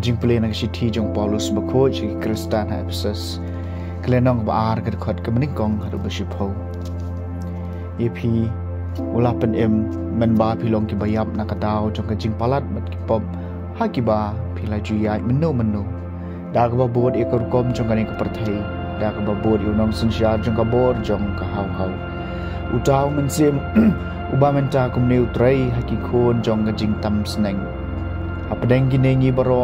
jing pele na sithi jong Paulus bakho chi Kristan ha Ephesus kelenong baar ke khot ke meningkong hadu besipho ep ula pen men ba pilong ki bayap na kadao jong ke jing palat mat ki pom ha ki ba pila juyai menu da ka ba bod ekor kom jong ka ni ka perthai da ka ba bod unong sunsyar jong ka bor jong ka hau utau men sim uba menta kum neu trai haki khon jong ka jing tam sneng apdeng gi nengi baro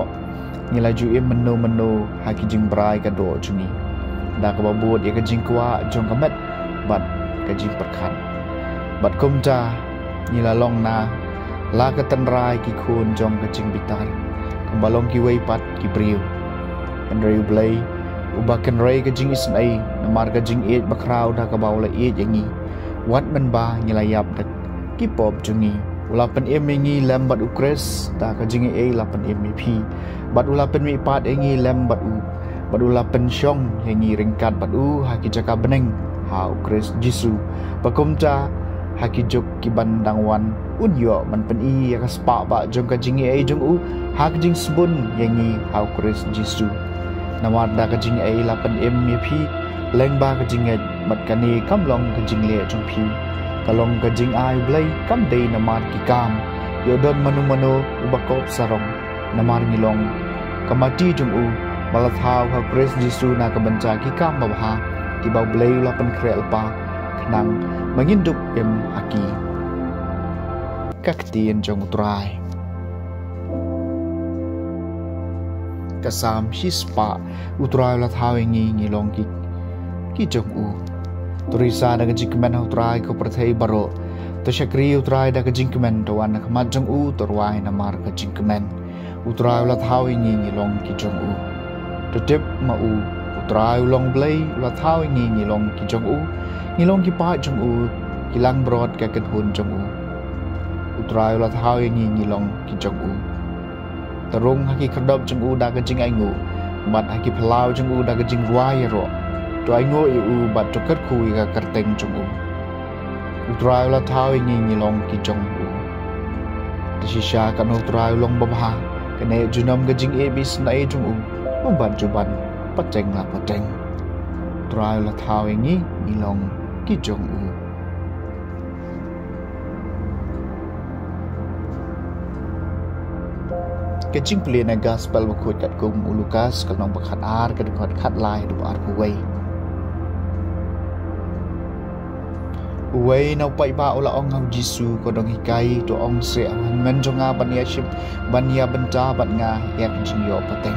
ngila ju menu haki jing brai ka do chungi da ka ba bod e ka jing kwa jong ka met bat ka jing perkhan bat kum ta ngila long na la ka tan rai ki khon jong ka jing bitar kum balong ki wei pat ki briu en rei blai uba kan rei ka jing isnai namar ka jing e bakrau da ka baula e yangi wat men ba ngila yap dak ki pop chungi ulapan mengi lem bat ukres da ka jing e lapan pi bat ulapan mi pat engi lem bat ulapan syong yangi ringkat bat haki jaka beneng ha ukres jisu pakumta haki jok ki bandang wan unyo man pen ya ka spa ba jong ka jing e jong hak jing sbun yangi ha ukres jisu namar da ka jing e lapan mi pi leng ba ka jing e mat kani kamlong ka jing le jong pi kalong ka jing ai blai kam dei namar ki kam yodon manu ubakop sarong namar ngilong kamati jong balathau ha kres jisu na ka banca ki kam babha ki bau blai lapan krel pa khnang manginduk haki kaktien jong utrai kasam hispa utrai lathau ngilong ki jong Turisa daga jingkemen utrai ko perthai baro to syakri utrai daga jingkemen to wan khamat jong torwai namar ka jingkemen utrai la thau ngi long ki jong to tip ma utrai long blai la thau ngi long ki jong ngi long ki pa jong ki lang brod ka kan hun jong utrai la thau ngi long ki jong tarung haki khodop jong daga jing ai ngu bat haki phalau jong daga jing ruai ro to ai ngo bat to kat kui ka karteng jong utrai la thau ngi long ki jong tisha kan utrai long babha kane junam ga jing e bis na e jong ban juban pateng la pateng utrai la thau ngi long ki jong ke jing pli na gospel ba khot kat kum Lukas kalong bakhat ar ka khot khat lai du ar ku wei nau pai ba ola ong hau jisu ko dong hikai to ong se men jonga bania ship bania benta bat nga yak jing yo pateng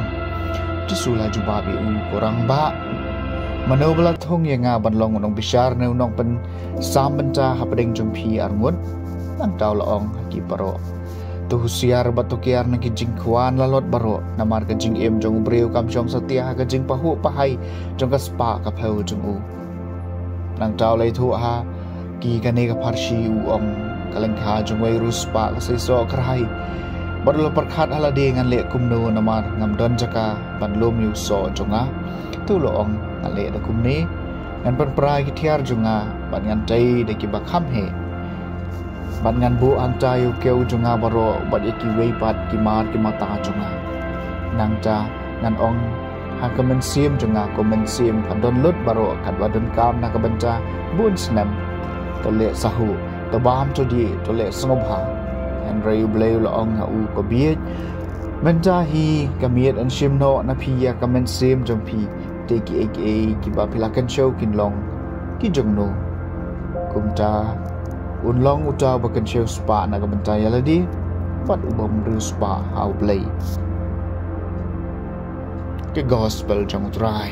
jisu la juba bi korang ba mano bala thong ye nga ban long nong bishar ne nong pen sam benta hapdeng jumpi arngut nang taw la ong haki paro to husiar batokiar na ki jing khwan la lot baro namar ka jing jong breu kam jong satia ka jing pahu pahai jong ka spa ka phau jong nang taw lai thu ha ki kane ka parshi om kaleng kha jong wei ruspa ka sei so krai badlo perkhat hala de ngan le kumno namar ngam don jaka ban lom yu so jonga tu lo ong ale da kumni ngan pan prai ki thiar jonga ban ngan tai de ki ba kham he ban ngan bu ang ta yu keu jonga baro bad ki wei pat ki mar ki mata jonga nang ta ngan ong ha komen sim jonga komen sim padon lut baro kat wadon kam na ka banta bun snam to le sahu to bam to di to le snobha and rei bleu la ong ha ko biet menta hi kamiet an shim no na phia kamen sim jong phi te ki aka ki ba phila kan show kin long ki jong no kumta un long uta ba kan show spa na ka banta yaladi pat ubom ru spa how play ke gospel jong try